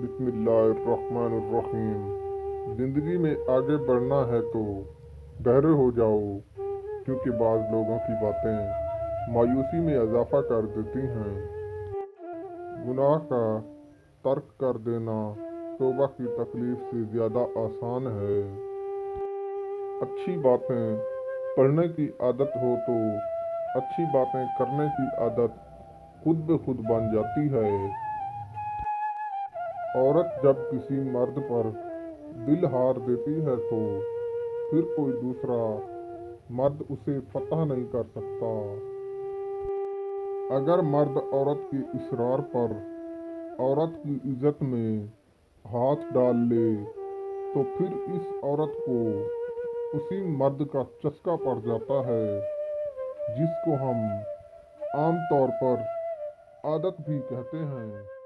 بسم اللہ الرحمن الرحیم۔ زندگی میں آگے بڑھنا ہے تو بہرے ہو جاؤ، کیونکہ بعض لوگوں کی باتیں مایوسی میں اضافہ کر دیتی ہیں۔ گناہ کا ترک کر دینا توبہ کی تکلیف سے زیادہ آسان ہے۔ اچھی باتیں پڑھنے کی عادت ہو تو اچھی باتیں کرنے کی عادت خود بخود بن جاتی ہے۔ عورت جب کسی مرد پر دل ہار دیتی ہے تو پھر کوئی دوسرا مرد اسے فتح نہیں کر سکتا۔ اگر مرد عورت کے اصرار پر عورت کی عزت میں ہاتھ ڈال لے تو پھر اس عورت کو اسی مرد کا چسکا پڑ جاتا ہے، جس کو ہم عام طور پر عادت بھی کہتے ہیں۔